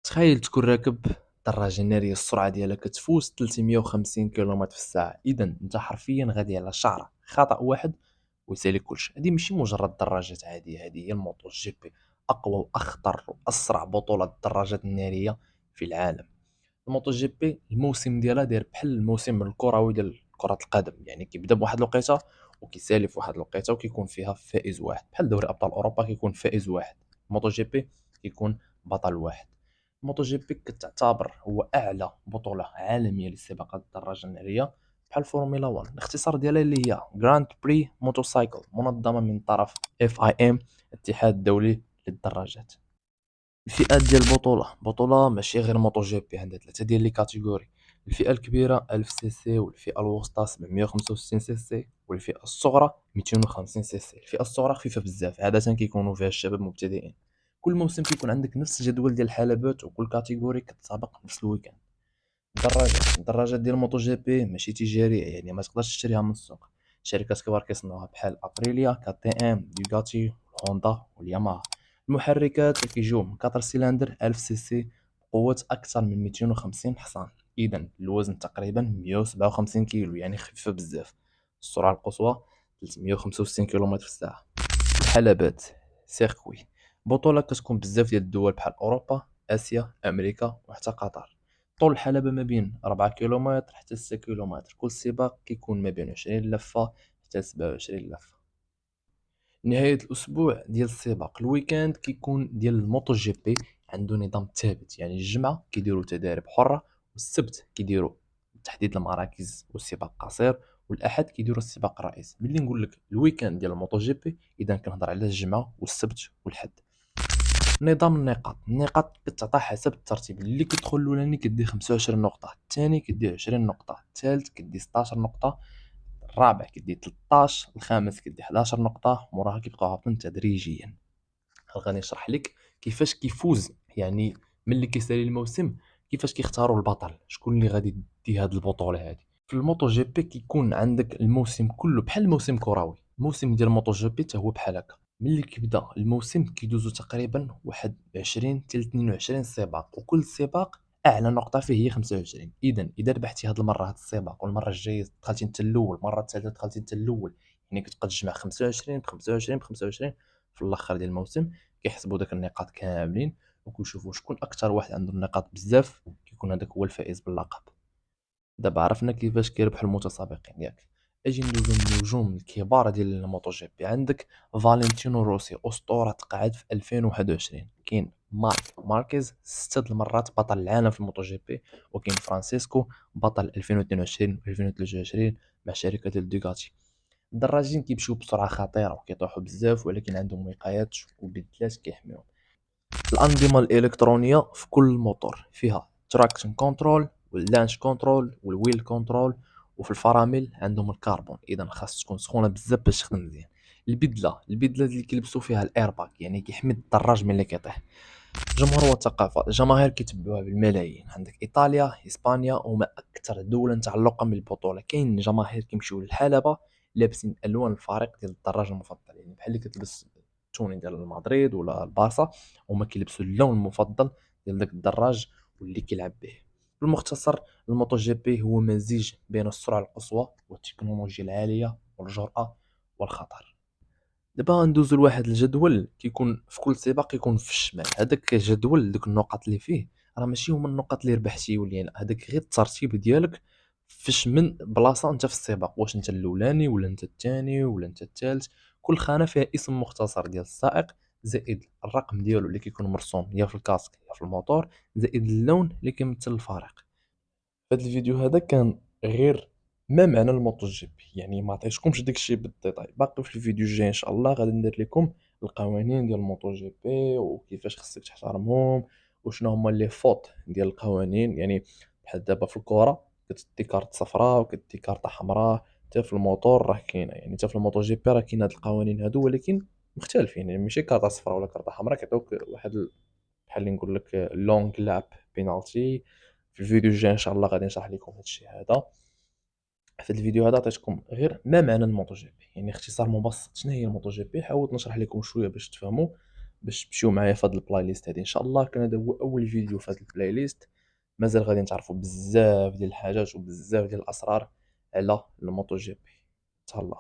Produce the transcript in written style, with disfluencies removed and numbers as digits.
تخيل تكون راكب دراجة نارية السرعة ديالها كتفوت 350 كيلومتر في الساعة. إذا أنت حرفيا غادي على شعرة خطأ واحد ويسالي كلشي. هادي ماشي مجرد دراجات عادية، هادي هي الموتو جي بي، أقوى وأخطر وأسرع بطولة الدراجات النارية في العالم. الموتو جي بي الموسم ديالها داير بحال الموسم الكروي ديال كرة القدم، يعني كيبدا بواحد الوقيته وكيسالي في واحد الوقيته وكيكون فيها فائز واحد، بحال دوري أبطال أوروبا كيكون فائز واحد. الموتو جي بي كيكون بطل واحد. الموتو جي بي كتعتبر هو اعلى بطوله عالميه للسباقات الدراجه الناريه، بحال الفورمولا 1. الاختصار ديالها اللي هي جراند بري موتوسايكل، منظمه من طرف اف اي ام، الاتحاد الدولي للدراجات. الفئات ديال بطوله ماشي غير موتو جي بي، عندها ثلاثه ديال لي كاتيجوري: الفئه الكبيره 1000 سي سي، والفئه الوسطى 765 سي سي، والفئه الصغرى 250 سي سي. الفئه الصغرى خفيفه بزاف، عاده كيكونوا فيها الشباب مبتدئين. كل موسم كيكون عندك نفس الجدول ديال الحلبات، وكل كاتيجوري كتسابق نفس الويكاند. الدراجات ديال موتو جي بي ماشي تجاريه، يعني ما تقدرش تشريها من السوق. شركات كبار كيصنعوها بحال ابريليا، كي تي ام، دوغاتي، هوندا والياماها. المحركات كيجيو من 4 سيلندر 1000 سي سي، بقوة أكثر من 250 حصان. إذا الوزن تقريبا 157 كيلو، يعني خفيفة بزاف. السرعة القصوى 365 كيلومتر في الساعة. الحلبات سيركوي، بطولة كتكون بزاف ديال الدول بحال أوروبا، آسيا، أمريكا وحتى قطر. طول الحلبة ما بين 4 كيلومتر حتى 6 كيلومتر. كل سباق كيكون ما بين 20 لفة حتى 27 لفة. نهاية الأسبوع ديال السباق، الويكاند كيكون ديال الموتو جي بي، عنده نظام ثابت. يعني الجمعة كيديروا تدارب حرة، والسبت كيديروا تحديد المراكز والسباق قصير، والأحد كيديروا السباق الرئيسي. ملي نقول لك الويكاند ديال الموتو جي بي، إذا كنهضر على الجمعة والسبت والحد. نظام النقاط كتعطى حسب الترتيب. اللي كيدخل الاولاني كدي 25 نقطه، الثاني كدي 20 نقطه، الثالث كدي 16 نقطه، الرابع كدي 13، الخامس كدي 11 نقطه. موراها كيبقاو هابطين تدريجيا. غادي نشرح لك كيفاش كيفوز، يعني ملي كيسالي الموسم كيفاش كيختاروا البطل، شكون اللي غادي يدي هاد البطوله هادي. في الموتو جي بي كيكون عندك الموسم كله بحال الموسم كروي. الموسم ديال الموتو جي بي حتى هو بحال هكا. ملي كيبدا الموسم كيدوزو تقريبا واحد 20 حتى 22 سباق، وكل سباق اعلى نقطه فيه هي 25. اذا ربحتي هاد المره هاد السباق، والمره الجايه دخلتي انت الاول، المره الثالثه دخلتي انت الاول، يعني كتبقى تجمع 25 ب 25 ب 25. في الاخر ديال الموسم كيحسبوا داك النقاط كاملين، وكيشوفوا شكون اكثر واحد عنده النقاط بزاف، كيكون هذاك هو الفائز باللقب. دابا عرفنا كيفاش كيربحوا المتسابقين ياك. اجي ندوزو النجوم الكبار ديال الموتو جي بي. عندك فالنتينو روسي، اسطوره تقاعد في 2021. كاين مارك ماركيز 6 المرات بطل العالم في الموتو جي بي. وكاين فرانسيسكو بطل 2022 و 2023 مع شركه ديال دوغاتي. الدراجين كيمشيو بسرعه خطيره وكيطيحوا بزاف، ولكن عندهم وقايات وبدلات كيحميهم. الأنظمة الإلكترونية في كل موتور فيها تراكشن كنترول واللانش كنترول والويل كنترول. وفي الفرامل عندهم الكربون، اذا خاص تكون سخونه بزاف باش تخدم مزيان. البدله اللي كيلبسوا فيها الايرباك، يعني كيحمي الدراج ملي كيطيح. الجمهور والثقافه، الجماهير كيتبعوها بالملايين. عندك ايطاليا، اسبانيا هما اكثر دوله تعلقا بالبطوله. كاين جماهير كيمشيو للحلبه لابسين الوان الفريق ديال الدراج المفضل، يعني بحال اللي كتلبس التوني ديال مدريد ولا البارسا، هما كيلبسوا اللون المفضل ديال داك الدراج واللي كيلعب به. بالمختصر، الموتو جي بي هو مزيج بين السرعه القصوى والتكنولوجيا العاليه والجرأه والخطر. دابا ندوزو لواحد الجدول كيكون في كل سباق، كيكون في الشمال. هذاك الجدول دوك النقط اللي فيه راه ماشي هما النقط اللي ربحتي ولا لا، هذاك غير الترتيب ديالك فاش من بلاصه انت في السباق، واش انت الاولاني ولا انت الثاني ولا انت الثالث. كل خانه فيها اسم مختصر ديال السائق، زائد الرقم ديالو اللي كيكون مرسوم يا في الكاسك يا في الموتور، زائد اللون اللي كيمثل الفريق. هاد الفيديو هذا كان غير ما معنى الموتو جي بي، يعني ما عطيتكمش داكشي بالديتاي. باقي في الفيديو الجاي ان شاء الله غادي ندير لكم القوانين ديال الموتو جي بي وكيفاش خصك تحترمهم، وشنو هما لي فوت ديال القوانين. يعني بحال دابا في الكره كتدي كارت صفراء وكتدي كارت حمراء، حتى في الموتور راه كاينه. يعني حتى في الموتو جي بي راه كاين هاد القوانين هادو، ولكن مختلفين. يعني ماشي كارت صفراء ولا كارت حمراء كيعطيوك واحد بحال اللي نقول لك لونغ لاب بينالتي. في الفيديو الجاي ان شاء الله غادي نشرح لكم هادشي هذا. في الفيديو هذا عطيتكم غير ما معنى الموتو جي بي، يعني اختصار مبسط شنو هي الموتو جي بي. حاولت نشرح لكم شويه باش تفهموا، باش تمشيو معايا في هاد البلاي ليست هادي ان شاء الله. كان هذا هو اول فيديو في هاد البلاي ليست. مازال غادي نتعرفوا بزاف ديال الحاجات وبزاف ديال الاسرار على الموتو جي بي. تهلا.